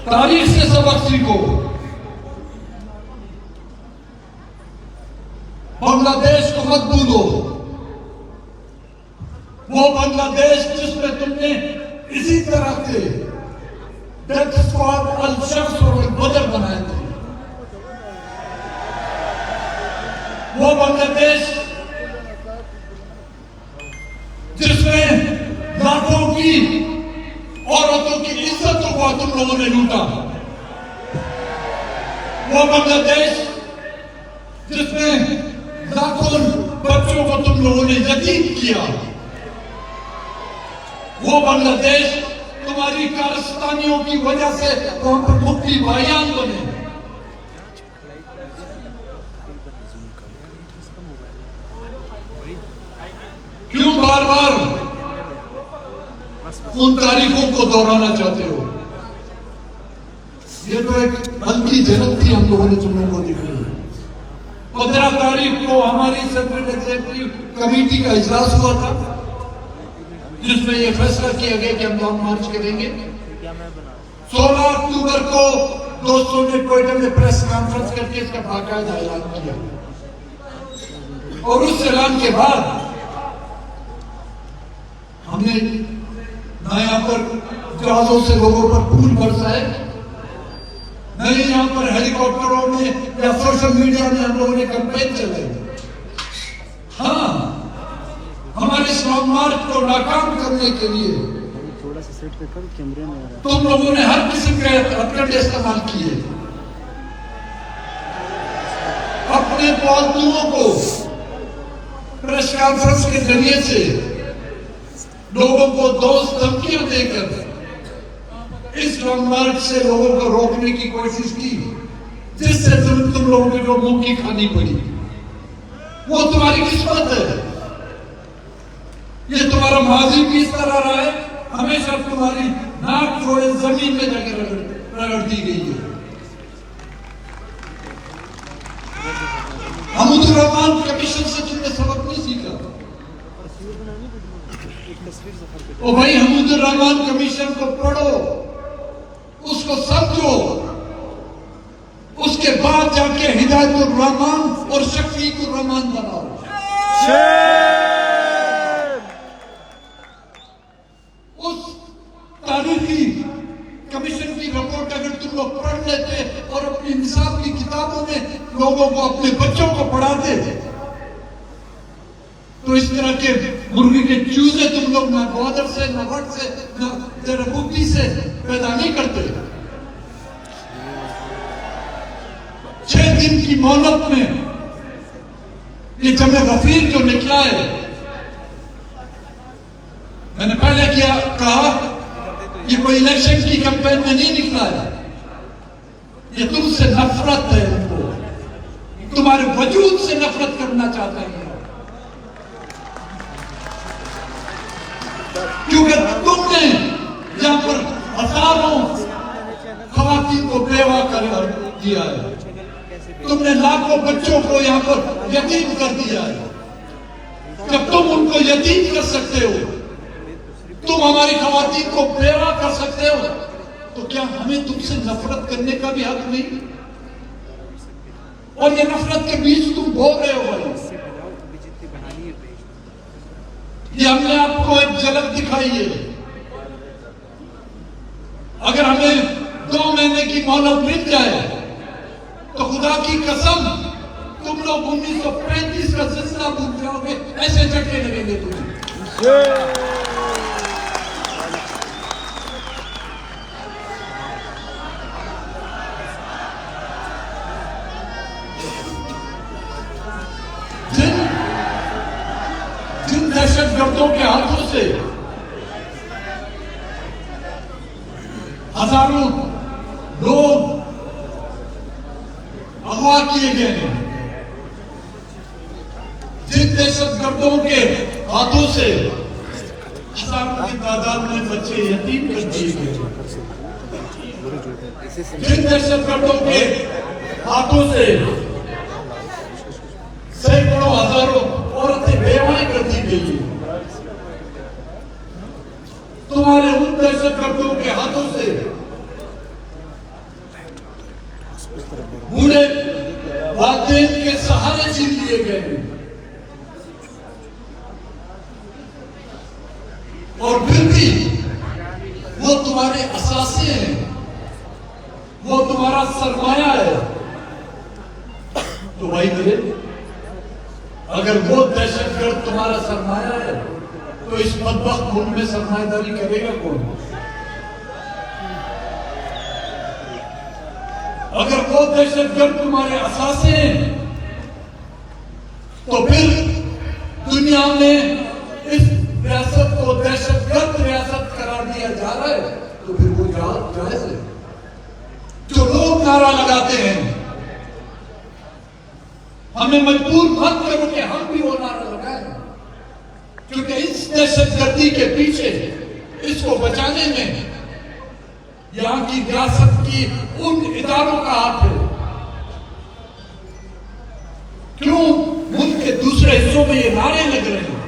तारीख से सबक सीखो। बांग्लादेश को मत भूलो, वो बांग्लादेश जिसमें तुमने इसी तरह के डेथ स्क्वाड, अल शम्स और अल बदर बनाए थे, वो बांग्लादेश जिसमें लाखों की औरतों की इज्जत को तुम लोगों ने लूटा, वो बांग्लादेश जिसमें लाखों बच्चों को तुम लोगों ने यतीम किया, वो बांग्लादेश तुम्हारी कारस्तानियों की वजह से वहां पर मुक्ति बयान बने। क्यों बार बार उन तारीखों को दोहराना चाहते हो? ये तो एक हल्की झलक थी हम लोगों ने तुम लोगों को दिखाई। 15 तारीख को हमारी सेंट्रल एग्जीक्यूटिव कमेटी का इजलास हुआ था, जिसमें यह फैसला किया गया कि हम लॉन्ग मार्च करेंगे। 16 अक्टूबर को दोस्तों ने क्वेटा में प्रेस कॉन्फ्रेंस करके इसका बाकायदा ऐलान किया, और उस ऐलान के बाद हमने न यहाँ पर जहाजों से लोगों पर फूल बरसाए, न यहाँ पर हेलीकॉप्टरों में या सोशल मीडिया में हम लोगों ने कैंपेन चलाए। हाँ, हमारे इस लॉन्ग मार्च को नाकाम करने के लिए थोड़ा सा सेट पे कर, कैमरे में आ रहा है। तुम लोगों ने हर किस्म के हथकंडे इस्तेमाल किए, अपने पालतुओं को प्रेस कॉन्फ्रेंस के जरिए से लोगों को दोस्त धमकियां देकर इस लॉन्ग मार्च से लोगों को रोकने की कोशिश की, जिससे तुम लोगों को जो मुंह की खानी पड़ी। वो तुम्हारी किस्मत है, ये तुम्हारा माजी भी इस तरह रहा है, हमेशा तुम्हारी नाक जो है जमीन में जाकर रगड़ दी गई है। हमूदुर रहमान कमीशन से तुमने सबक नहीं सीखा। ओ भाई, हमूदुर रहमान कमीशन को पढ़ो, उसको समझो, उसके बाद जाके हिदायतुर रहमान और शफीकुर रहमान बनाओ। उस तारीखी कमीशन की रिपोर्ट अगर तुम लोग पढ़ लेते और अपनी निसाब की किताबों में लोगों को, अपने बच्चों को पढ़ाते, तो इस तरह के मुर्गी के चूजे तुम लोग ना ग्वादर से, ना वट से, ना जरबूती से पैदा नहीं करते। 6 दिन की मोहलत में ये जमे गफीर जो निकला है, मैंने पहले क्या कहा, ये कोई इलेक्शन की कैंपेन में नहीं निकला है, ये तुमसे नफरत है, उनको तुम्हारे वजूद से नफरत करना चाहते हैं, क्योंकि तुमने यहां पर हजारों खवातीन को बेवा कर दिया है, तुमने लाखों बच्चों को यहां पर यतीम कर दिया है। जब तुम उनको यतीम कर सकते हो, तुम हमारी खवातीन को बेवा कर सकते हो, तो क्या हमें तुमसे नफरत करने का भी हक नहीं? और ये नफरत के बीच तुम बोल रहे हो भाई। ये हमने आपको एक झलक दिखाई है। अगर हमें 2 महीने की मोहलत मिल जाए तो खुदा की कसम तुम लोग 1935 का सिलसिला भूल जाओगे, ऐसे झटके लगेंगे तुम्हें। जिन दहशतगर्दों के हाथों से हजारों लोग अगवा किए गए हैं, जिन दहशतगर्दों के हाथों से हजारों की तादाद में बच्चे यतीम कर दिए गए, जिन दहशतगर्दों के हाथों से सैकड़ों हजारों औरतें बेवाएं कर दी गई, तुम्हारे उन दहशतगर्दों के हाथों से किए गए हैं। और फिर भी वो तुम्हारे असासे हैं, वो तुम्हारा सरमाया है। तो भाई मेरे, अगर वो दहशतगर्द तुम्हारा सरमाया है तो इस बदबख्त मुल्क में सरमायादारी करेगा कौन? अगर वो दहशतगर्द तुम्हारे असासे हैं तो फिर दुनिया में इस रियासत को दहशतगर्द रियासत करार दिया जा रहा है, तो फिर वो जायज है। जो लोग नारा लगाते हैं, हमें मजबूर मत करो कि हम भी वो नारा लगाएं, क्योंकि इस दहशतगर्दी के पीछे इसको बचाने में यहां की रियासत की उन इदारों का हाथ है। क्यों मुल्क के दूसरे हिस्सों में ये नारे लग रहे हैं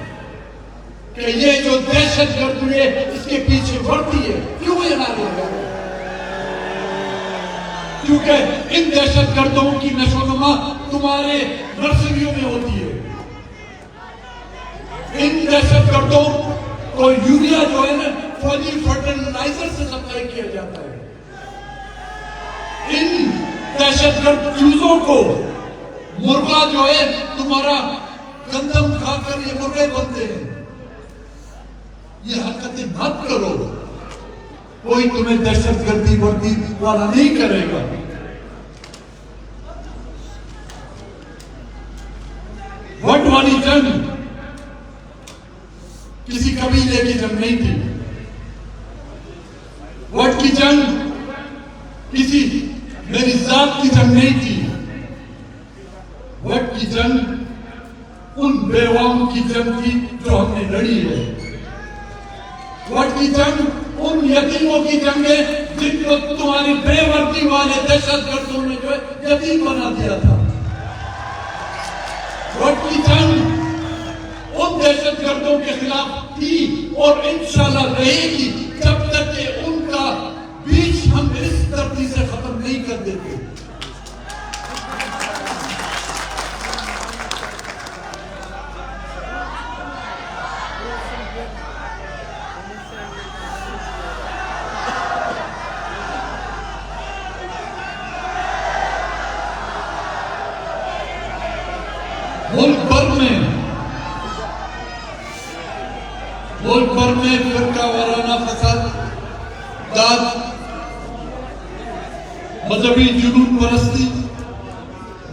कि ये जो दहशतगर्द है इसके पीछे बढ़ती है? क्यों ये नारे लग रहे हैं? क्योंकि इन दहशतगर्दों की नशोनुमा तुम्हारे नर्सरियों में होती है। इन दहशतगर्दों को यूरिया जो है ना फौजी फर्टिलाइजर से सप्लाई किया जाता है। इन दहशतगर्द चूजों को मुर्गा जो है तुम्हारा गंदम खाकर ये मुर्गे बनते हैं। ये हरकतें मत करो, कोई तुम्हें दहशतगर्दी वर्दी वाला नहीं करेगा। वट वाली जंग किसी कबीले की जंग नहीं थी। वट की जंग किसी मेरी जात की जंग नहीं थी। वट की जंग उन बेवाओं की जंग थी जो हमने लड़ी है। वट की जंग उन यतीमों की जंग है जिनको तुम्हारी बेवर्दी वाले दहशतगर्दों ने जो है यतीम बना दिया था। वट की जंग उन दहशतगर्दों के खिलाफ थी और इंशाल्लाह रहेगी जब तक कि उनका बीच हम इस धरती से खत्म नहीं कर देते। मुल्क भर में फिरका वाराना फसाद, दाद, मजहबी जुनून परस्ती,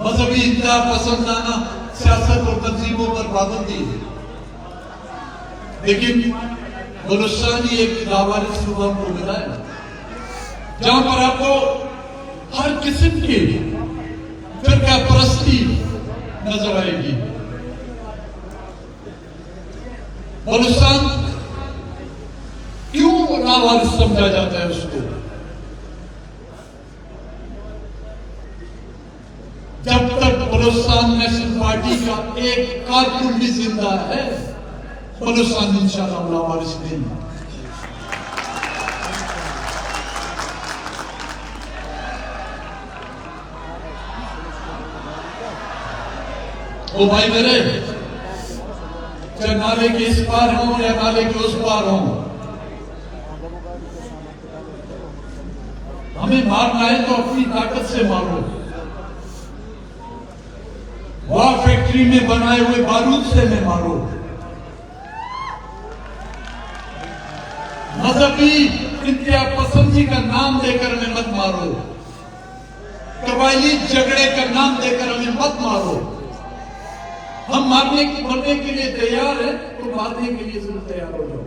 मजहबी इंतहा पसंदाना सियासत और तंजीमों पर पाबंदी है। लेकिन बलूचिस्तान ही एक लावारिस सूबा को मिला है जहां पर आपको हर किस्म की फिरका परस्ती नजर आएगी। बलूचिस्तान क्यों लावारिस समझा जाता है उसको? जब तक बलूचिस्तान नेशनल पार्टी का एक कारकुन भी जिंदा है, बलूचिस्तान इंशाअल्लाह लावारिस नहीं। ओ भाई मेरे, चाहे नाले के इस पार हो या नाले के उस पार हो, हमें मारना है तो अपनी ताकत से मारो। वहां फैक्ट्री में बनाए हुए बारूद से न मारो। मजहबी इंतहा पसंदी का नाम देकर हमें मत मारो। कबायली झगड़े का नाम देकर हमें मत मारो। हम मरने के लिए तैयार है तो मारने के लिए जरूर तैयार हो जाओ।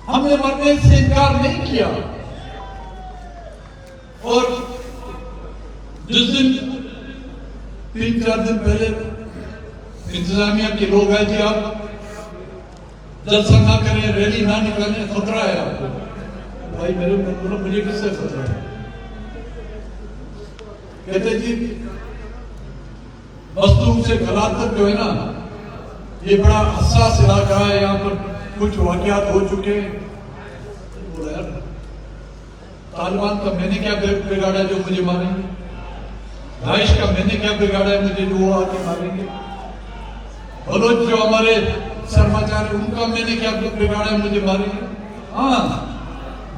हमने मरने से इनकार नहीं किया। और जिस दिन 3-4 दिन पहले इंतजामिया के लोग आए थे, आप जलसा ना करें, रैली ना निकालें, खतरा है आपको। भाई मेरे बोलो मुझे किससे खतरा है? कहते जी मजलूम से गलातर जो है ना, ये बड़ा हसास इलाका है, यहाँ पर कुछ वाकयात हो चुके हैं। बोला यार तालिबान का मैंने क्या बिगाड़ा जो मुझे मारेंगे? दाइश का मैंने क्या बिगाड़ा है मुझे जो आके मारेंगे? बलोच जो हमारे समाचार है उनका मैंने क्या बिगाड़ा है मुझे मारेंगे? हाँ,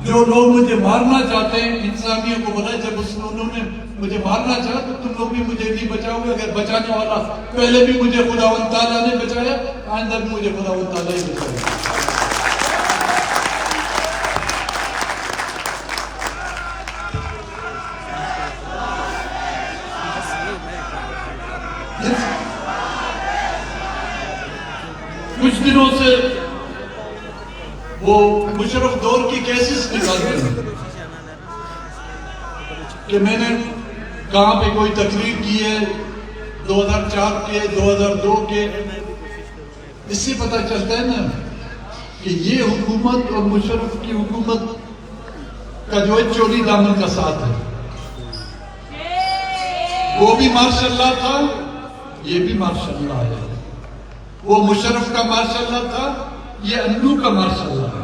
जो लोग मुझे मारना चाहते हैं, इंसानियों को बोला जब उन्होंने मुझे मारना चाहा तो तुम लोग भी मुझे नहीं बचाओगे। अगर बचाने वाला पहले भी मुझे खुदावंद ताला ने बचाया, आइंदा भी मुझे खुदावंद ताला ही बचाएगा। कुछ दिनों से वो मुशर्रफ दौर की केसेस निकाल रहे हैं कि मैंने कहां पे कोई तकरीर की है 2004 के 2002 के। इससे पता चलता है ना कि ये हुकूमत और मुशर्रफ की हुकूमत का जो है चोरी दामन का साथ है। वो भी मार्शल्लाह था, ये भी मार्शल्लाह है। वो मुशर्रफ का मार्शल्लाह था, ये अन्नू का मार्शल्लाह है।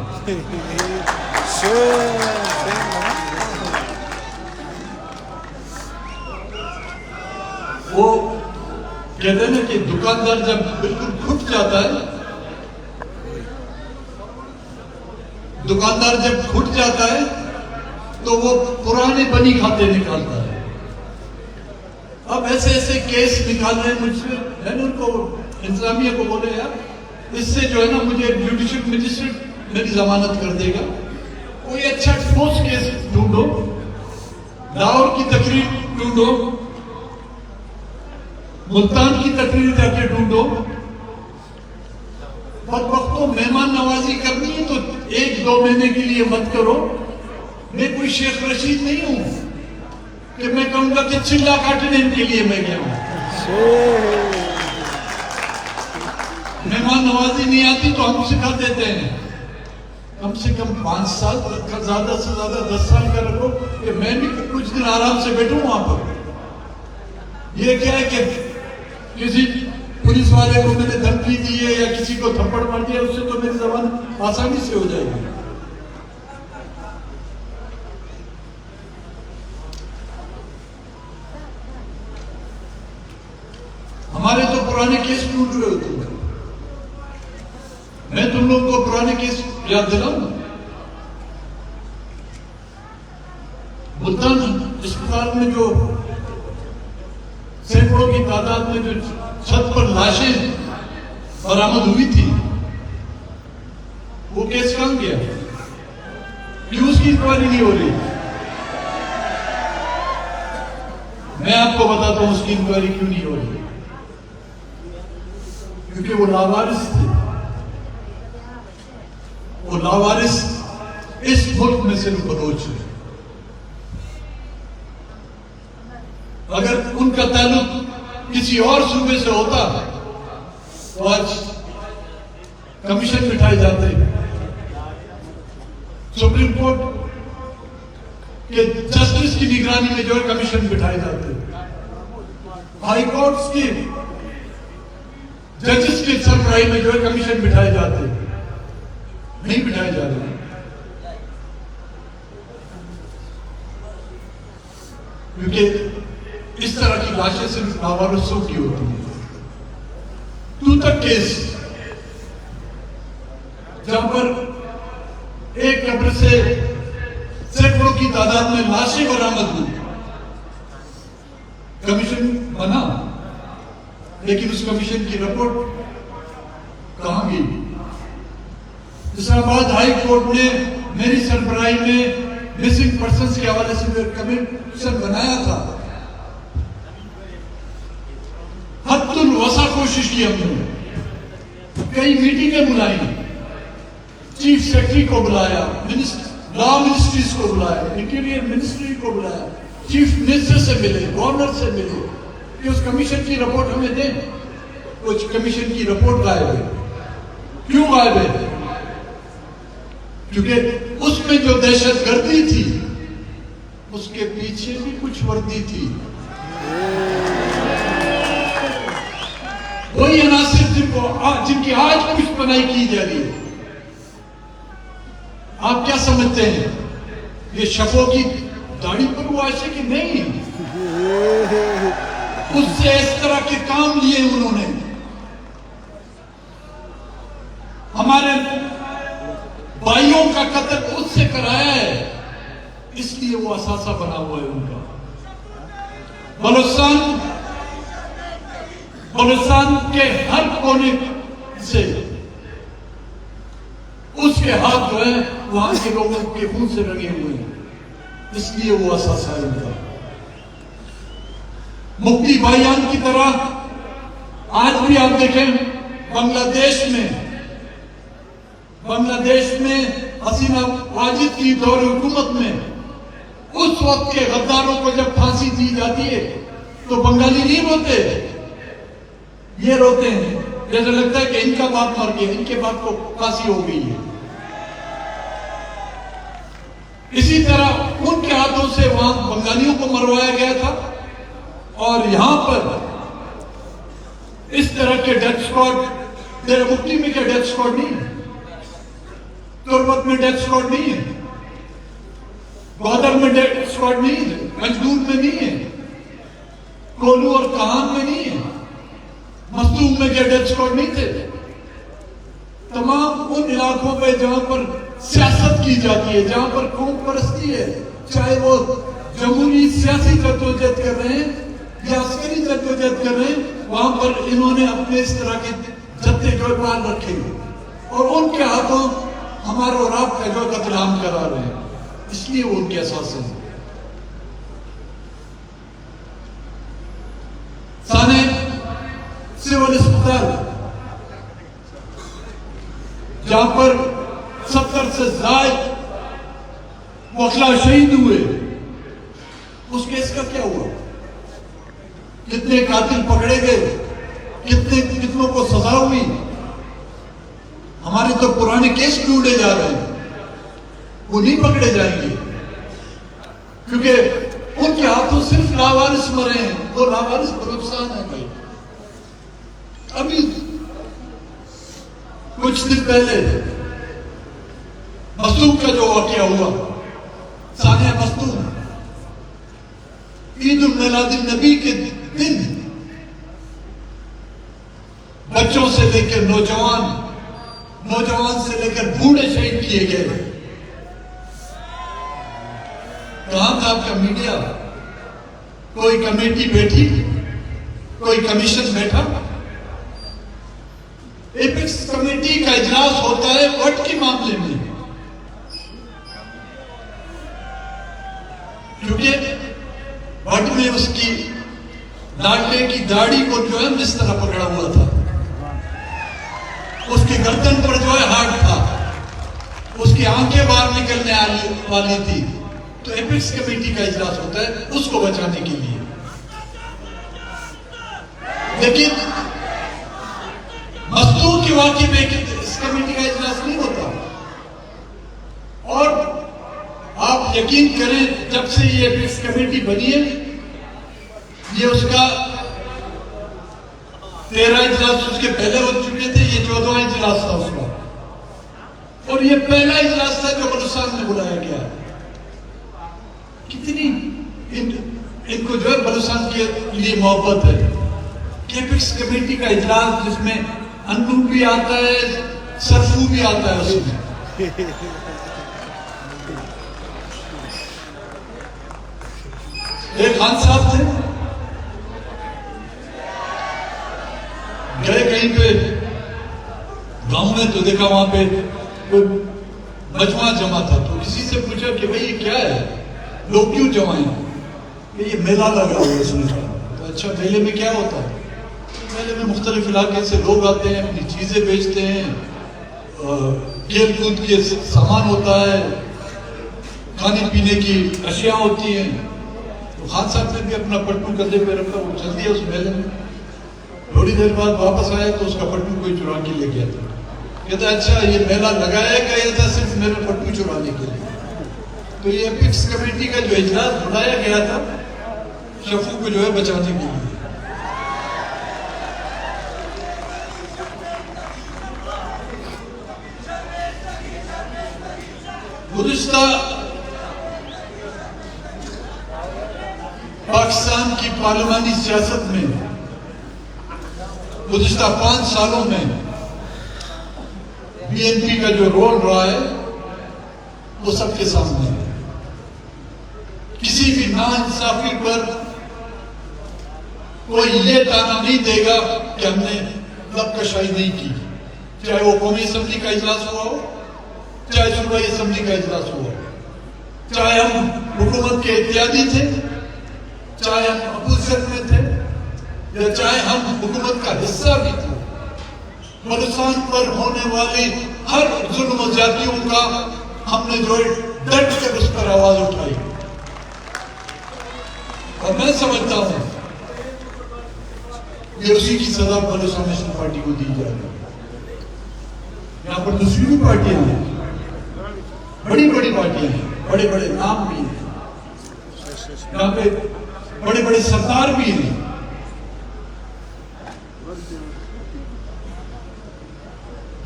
वो कहते हैं ना कि दुकानदार जब बिल्कुल घुट जाता है, दुकानदार जब घुट जाता है तो वो पुराने बनी खाते निकालता है। अब ऐसे ऐसे केस निकाल रहे हैं मुझसे, मैंने उनको इंतजामिया को बोले यार इससे जो है ना मुझे जुडिशियल मजिस्ट्रेट मेरी जमानत कर देगा, कोई अच्छा ठोस केस ढूंढो, लाहौर की तकरीर ढूंढो, मुल्तान की तकरीर जाके ढूंढो। बदबख्तों मेहमान नवाजी करनी है तो 1-2 महीने के लिए मत करो। मैं कोई शेख रशीद नहीं हूं कि मैं कहूंगा कि चिल्ला काटने के लिए मैं गया हूं। मेहमान नवाजी नहीं आती तो हम सिखा देते हैं। कम से कम 5 साल, ज्यादा से ज्यादा 10 साल का रखो कि मैं भी कुछ दिन आराम से बैठूं वहां पर। ये क्या है कि किसी पुलिस वाले को मैंने धमकी दी है या किसी को थप्पड़ मार दिया, उससे तो मेरी जबान आसानी से हो जाएगी। हमारे तो पुराने केस ढूंढ रहे होते हैं। मैं तुम लोगों को पुराने केस याद दिलाऊं। मुल्तान अस्पताल में जो सैकड़ों की तादाद में जो छत पर लाशें बरामद हुई थी, वो केस कहां गया? क्यों उसकी इंक्वायरी नहीं हो रही? मैं आपको बताता हूं उसकी इंक्वायरी क्यों नहीं हो रही। क्योंकि वो लावारिस थे। वो लावारिस इस मुल्क में सिर्फ बलोच है। अगर उनका ताल्लुक किसी और सूबे से होता तो आज कमीशन बिठाए जाते, सुप्रीम कोर्ट के जस्टिस की निगरानी में जो है कमीशन बिठाए जाते, हाई कोर्ट्स की जजेस के सरबराही में जो है कमीशन बिठाए जाते, नहीं बिठाए जा रहे। क्योंकि इस तरह की लाशें सिर्फ लावारिसों की होती है। तूतक केस, जहां पर एक कब्र से सैकड़ों की तादाद में लाशें बरामद हुई, कमीशन बना, लेकिन उस कमीशन की रिपोर्ट कहां गई? इस्लामाबाद हाई कोर्ट ने मेरी सरबराही में मिसिंग पर्संस के हवाले से कमीशन बनाया था। हद्दुल वसा कोशिश की हमने, कई मीटिंगें बुलाई, चीफ सेक्रेटरी को बुलाया, लॉ मिनिस्ट्रीज को बुलाया, इंटीरियर मिनिस्ट्री को बुलाया, चीफ मिनिस्टर से मिले, गवर्नर से मिले कि उस कमीशन की रिपोर्ट हमें दें। कुछ कमीशन की रिपोर्ट गायब है। क्यों गायब है? क्योंकि उसमें जो दहशतगर्दी थी उसके पीछे भी कुछ वर्दी थी। वही अनासिर जिनकी आज कुछ बनाई की जा रही है। आप क्या समझते हैं ये शफों की दाढ़ी पर वो आशे की नहीं, उससे इस तरह के काम लिए उन्होंने हमारे भाइयों का कत्ल उससे कराया है, इसलिए वो असासा बना हुआ है उनका। बलूचिस्तान के हर कोने से उसके हाथ जो है वहां के लोगों के खून से रंगे हुए हैं, इसलिए वो असासा है उनका। मुफ्ती भाईजान की तरह आज भी आप देखें बांग्लादेश में हसीना वाजिद की दौर हुकूमत में उस वक्त के गद्दारों को जब फांसी दी जाती है तो बंगाली नहीं रोते, ये रोते हैं। जैसे लगता है कि इनका बाप मर गया, इनके बाप को फांसी हो गई है। इसी तरह उनके हाथों से वहां बंगालियों को मरवाया गया था, और यहां पर इस तरह के डेथ स्क्वाड, तेरे मुफ्ती में क्या डेथ स्क्वाड नहीं है, तुर्बत में डेथ स्क्वाड नहीं है, ग्वादर में डेथ स्क्वाड नहीं है, मजदूर में नहीं है, कोलू और कहान में नहीं है, मस्तूम में क्या डेथ स्क्वाड नहीं थे। तमाम उन इलाकों पे जहां पर सियासत की जाती है, जहां पर कौम परस्ती है, चाहे वो जमहूरी सियासी जद्दोजहद कर रहे हैं या अस्करी जद्दोजहद कर रहे हैं, वहां पर इन्होंने अपने इस तरह के जत्थे जो पाल रखे और उनके हाथों हमारा और आपका जो कत्लेआम करा रहे हैं, इसलिए वो उनके एहसास हैं। साने सिविल अस्पताल जहां पर 70 से ज्यादा वकला शहीद हुए, उस केस का क्या हुआ? कितने कातिल पकड़े गए, कितनों को सजा हुई? हमारे तो पुराने केस ढूंढे जा रहे हैं, वो नहीं पकड़े जाएंगे क्योंकि उनके हाथों सिर्फ लावारिस मरे हैं। वो लावारिस बलूचिस्तान है भाई। अभी कुछ दिन पहले मस्तूम का जो वाकया हुआ, सानिया मस्तूम, ईद उल मिलादुन नबी के दिन बच्चों से लेकर नौजवान से लेकर बूढ़े शहीद किए गए। कहां था आपका मीडिया? कोई कमेटी बैठी, कोई कमीशन बैठा? एपेक्स कमेटी का इजलास होता है वट के मामले में, क्योंकि वट में उसकी लाडले की दाढ़ी को जो है इस तरह पकड़ा हुआ था, उसके गर्दन पर जो है हार्ट था, उसकी आंखें बाहर निकलने वाली थी। तो एपेक्स कमेटी का इजलास होता है उसको बचाने के लिए। लेकिन मस्तूर के वाकये में इस कमेटी का इजलास नहीं होता। और आप यकीन करें, जब से ये एपेक्स कमेटी बनी है, ये उसका 13 इजलास उसके पहले हो चुके थे, ये 14वां इजलास था उसका, और ये पहला इजलास था जो बलूचिस्तान में बुलाया गया। कितनी इनको जो है बलूचिस्तान के लिए मोहब्बत है। एपेक्स कमेटी का इजलास जिसमें अन्नू भी आता है, सरफू भी आता है उसमें। एक खान साहब थे, गए कहीं पे गांव में तो देखा वहां पे कोई मजमा जमा था, तो किसी से पूछा कि भाई ये क्या है, लोग क्यों जमा हैं? ये मेला लगा हुआ है इसमें। तो अच्छा, मेले में क्या होता है? मेले में मुख्तलिफ इलाके से लोग आते हैं, अपनी चीजें बेचते हैं, खेल कूद के सामान होता है, खाने पीने की अशिया होती हैं। तो खान साहब ने भी अपना पट्टू कंधे पे रखा, वो चल दिया उस मेले में। थोड़ी देर बाद वापस आया तो उसका पट्टू कोई चुरा के ले गया था। कहता अच्छा, ये मेला लगाया गया था सिर्फ मेरा पट्टू चुराने के लिए। तो ये एपेक्स कमेटी का जो इजलास बुलाया गया था शफू को जो है बचाने के लिए। गुज़िश्ता पाकिस्तान की पार्लिमानी सियासत में गुज़िश्ता 5 सालों में बीएनपी का जो रोल रहा है वो सबके सामने है। किसी भी नाइंसाफी पर कोई ये ताना नहीं देगा कि हमने लबकशाई नहीं की, चाहे वो कौमी असेंबली का इजलास हुआ हो, चाहे सूबाई असेंबली का इजलास हुआ हो, चाहे हम हुकूमत के इत्यादी थे, चाहे हम अपोजिशन में थे, या चाहे हम हुकूमत का हिस्सा भी थे। बलूचिस्तान पर होने वाली हर जुल्म ज्यादतियों का हमने जो है डट कर उस पर आवाज उठाई। और मैं समझता हूं ये उसी की सजा बलूचिस्तान नेशनल पार्टी को दी जाएगी। यहां पर दूसरी भी पार्टियां हैं, बड़ी बड़ी पार्टियां हैं, बड़े बड़े नाम भी हैं, यहां पे बड़े बड़े सरदार भी हैं।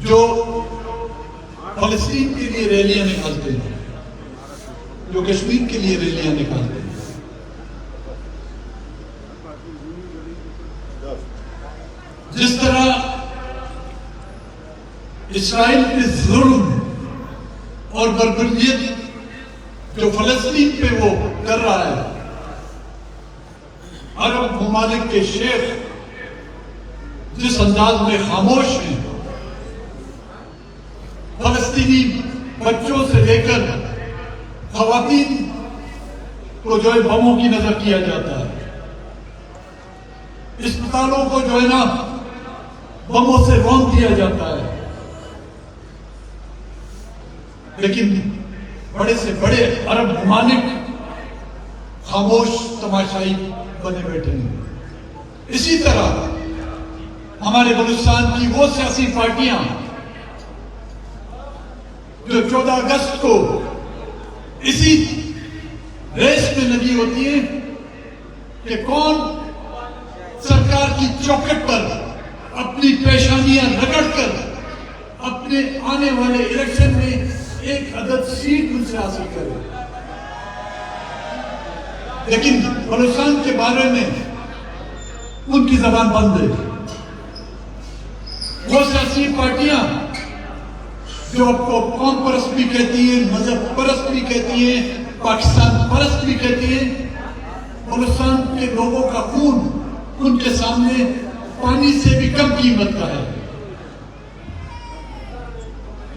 जो फलस्तीन के लिए रैलियां निकालते हैं, जो कश्मीर के लिए रैलियां निकालते हैं। जिस तरह इस्राइल के जुल्म और बर्बरियत जो फलस्तीन पे वो कर रहा है, अरब ममालिक के शेख जिस अंदाज में खामोश हैं, फलस्तीनी बच्चों से लेकर खवातीन को जो है बमों की नजर किया जाता है, अस्पतालों को जो है ना बमों से रौंद दिया जाता है, लेकिन बड़े से बड़े अरब ममालिक खामोश तमाशाई बने बैठे हैं। इसी तरह हमारे बलूचिस्तान की वो सियासी पार्टियां जो 14 अगस्त को इसी रेस में लगी होती है कि कौन सरकार की चौखट पर अपनी पेशानियां रगड़कर अपने आने वाले इलेक्शन में एक अदद सीट मुझसे हासिल करे। लेकिन बलूचिस्तान के बारे में उनकी जबान बंद है। वो सियासी पार्टियां जो आपको कौम परस्त भी कहती है, मजहब परस्त भी कहती है, पाकिस्तान परस्त भी कहती है, बलूचिस्तान के लोगों का खून उनके सामने पानी से भी कम कीमत का है।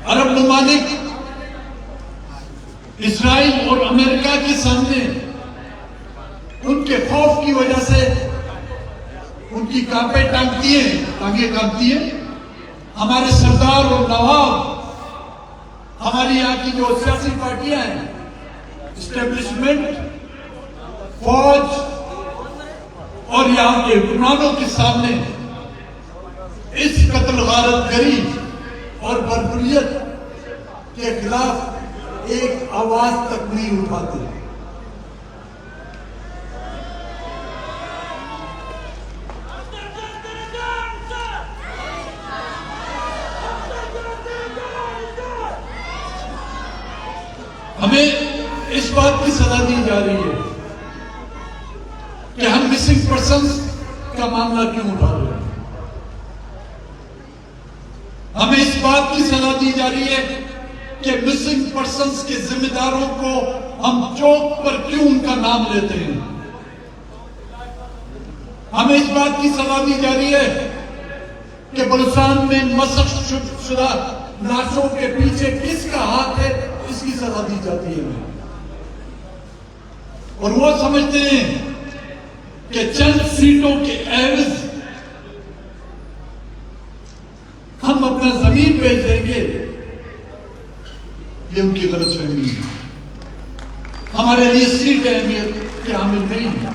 अरब ममालिक इस्राइल और अमेरिका के सामने उनके खौफ की वजह से उनकी कांपे टांगे कांपती है। हमारे सरदार और नवाब, हमारी यहाँ की जो सियासी पार्टियां हैं, इस्टेब्लिशमेंट, फौज और यहाँ के हुक्मरानों के सामने इस कत्ल गारतगरी और बर्बरियत के खिलाफ एक आवाज तक नहीं उठाते। हमें इस बात की सजा दी जा रही है कि हम मिसिंग पर्संस का मामला क्यों उठा रहे हैं। हमें इस बात की सजा दी जा रही है कि मिसिंग पर्संस के जिम्मेदारों को हम चौक पर क्यों उनका नाम लेते हैं। हमें इस बात की सजा दी जा रही है कि बलूचिस्तान में मसख शुदा लाशों के पीछे किसका हाथ है, इसकी सजा दी जाती है। और वो समझते हैं कि चंद सीटों के एवज हम अपना जमीन बेच देंगे, ये उनकी गलतफहमी है। हमारे लिए सीट अहमियत के हामिल नहीं है।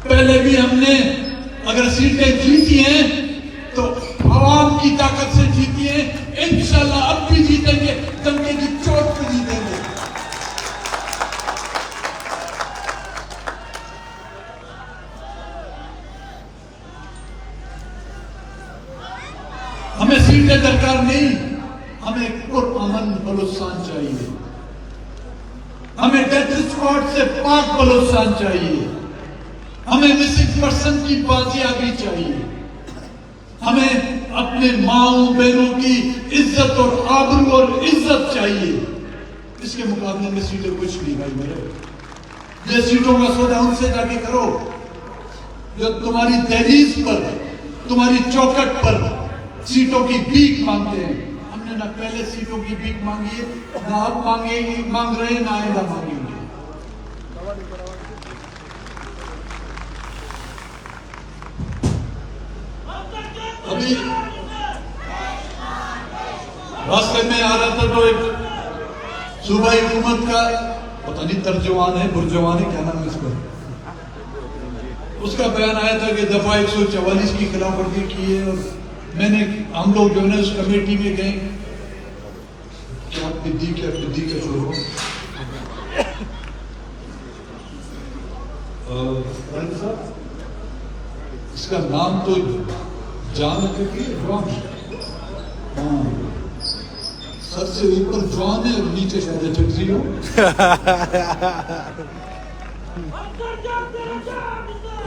पहले भी हमने अगर सीटें जीती हैं तो आवाम की ताकत से जीती हैं, इंशाल्लाह अब भी जीतेंगे, दंगे की चोट पे जीतेंगे। हमें सीटें दरकार नहीं, हमें पुरअमन बलूचिस्तान चाहिए। हमें डेथ स्क्वाड से पाक बलूचिस्तान चाहिए। हमें मिसिंग पर्सन की बाजियाबी चाहिए। हमें अपने माओ बहनों की इज्जत और आबरू और इज्जत चाहिए। इसके मुकाबले में सीटें कुछ नहीं भाई मेरे। ये सीटों का सौदा उनसे जाके करो जो तुम्हारी दहलीज पर, तुम्हारी चौखट पर सीटों की भीख मांगते हैं। हमने ना पहले सीटों की भीख मांगी है, ना अब मांग रहे हैं, ना आइंदा मांगेंगे। अभी रास्ते में आ रहा था तो एक सूबाई हुकूमत का पता नहीं तर्जुमान है, बुर्जुमान है, क्या नाम है इसका, उसका बयान आया था कि दफा 144 की खिलाफ वर्जी की है। और हम लोग जो है उस कमेटी में गए, क्या बिद्दी का छोड़ो, इसका नाम तो जान के जॉन, हाँ, सर से ऊपर जॉन है और नीचे शायद चक्री हो।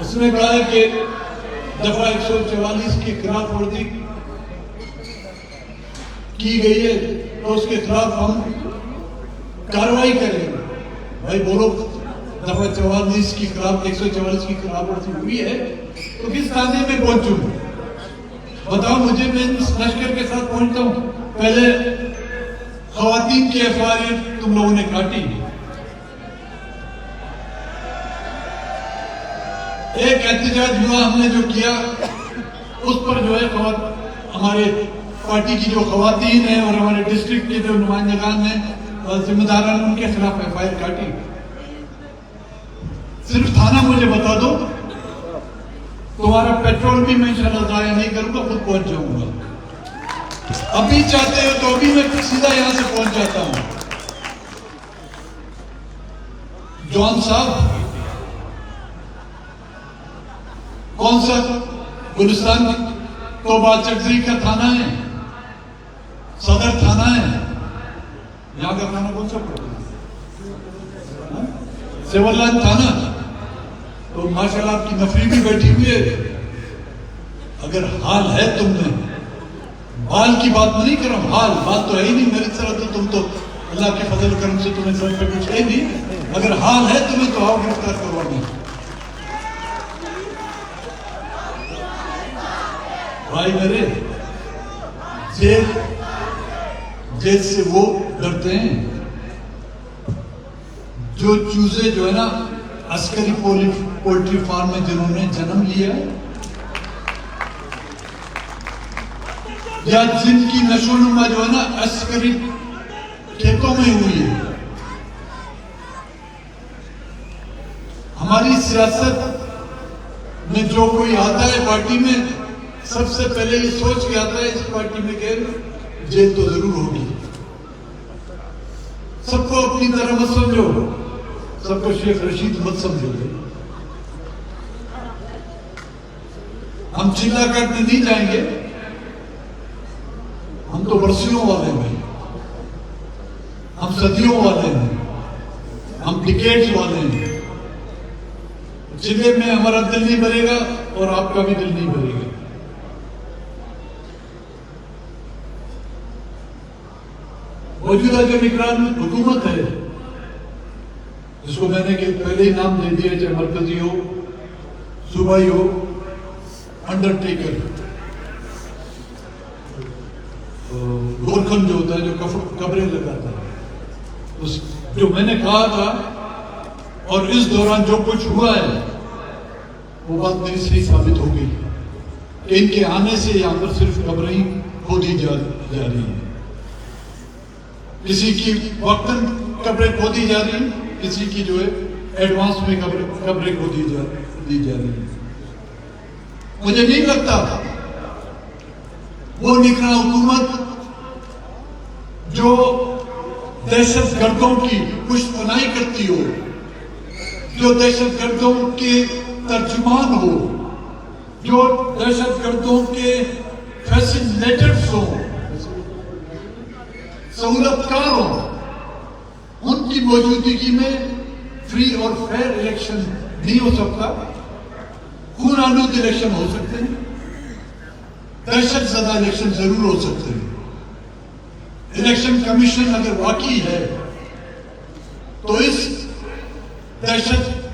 उसने कहा है कि दफा 144 की खिलाफ वर्जी की गई है तो उसके खिलाफ हम कार्रवाई करेंगे। भाई बोलो, दफा 44 की खिलाफ 144 की खिलाफ वर्जी हुई है तो किस थाने में पहुंचूं? बताओ मुझे, मैं लश्कर के साथ पहुंचता हूं। पहले खवातीन की एफआईआर तुम लोगों ने काटी, एक एहतजाज हुआ, हमने जो किया उस पर जो है हमारे पार्टी की जो खवातीन है और हमारे डिस्ट्रिक्ट के जो नुमाइंदगान हैं और जिम्मेदारान, उनके खिलाफ एफआईआर काटी। सिर्फ थाना मुझे बता दो, तुम्हारा पेट्रोल भी मैं इंशाल्लाह जाया नहीं करूंगा, खुद पहुंच जाऊंगा। अभी चाहते हो तो अभी मैं सीधा यहां से पहुंच जाता हूं। जॉन साहब, कौन सा गुलिस्तान तोबा चकजरी का थाना है, सदर थाना है, यहां का थाना कौन सा पड़ता है? सेवरलान थाना। तो माशाल्लाह आपकी नफरी भी बैठी हुई है। अगर हाल है तुम में, हाल की बात नहीं कर रहा हूं, हाल बात तो है ही नहीं मेरी तरह, तो तुम तो अल्लाह के फजल करम से तुम्हें सर पे कुछ है नहीं। अगर हाल है तुम्हें तो आओ गिरफ्तार करवाने। भाई मेरे, जेल से वो डरते हैं जो चूजे जो है ना अस्करी पोल्ट्री फार्म में जिन्होंने जन्म लिया है, या जिनकी नशोनुमा जो है ना अस्करी खेतों में हुई है। हमारी सियासत में जो कोई आता है पार्टी में, सबसे पहले ये सोच के आता है इस पार्टी में कि जेल तो जरूर होगी। सबको अपनी तरह मत समझो, सबको शेख रशीद मत समझो। हम चिल्ला करने नहीं जाएंगे, हम तो बरसियों वाले हैं, हम सदियों वाले हैं, हम डिकेड्स वाले हैं। चिल्ले में हमारा दिल नहीं भरेगा और आपका भी दिल नहीं भरेगा। मौजूदा जो निगरान हुकूमत है, जिसको मैंने पहले ही नाम दे दिया, चाहे मरकजी हो, सूबाई हो, अंडरटेकर, गोरखन जो होता है, जो कब्रें लगाता है, उस जो मैंने कहा था और इस दौरान जो कुछ हुआ है वो बात मेरी सही साबित हो गई। इनके आने से यहां पर सिर्फ कब्रें ही खोदी जा रही है। किसी की वक्तन कब्रें खोदी जा रही है, किसी की जो है एडवांस में कब्रें खोदी जा रही है। मुझे नहीं लगता वो निगरान हुकूमत जो दहशतगर्दों की पुष्टपनाही करती हो, जो दहशतगर्दों के तर्जुमान हो, जो दहशतगर्दों के फैसिलिटेटर्स हो, सहूलतकार हो, उनकी मौजूदगी में फ्री और फेयर इलेक्शन नहीं हो सकता। खून आलूद इलेक्शन हो सकते हैं, दहशत ज़दा इलेक्शन जरूर हो सकते हैं। इलेक्शन कमीशन अगर वाकई है तो इस दहशत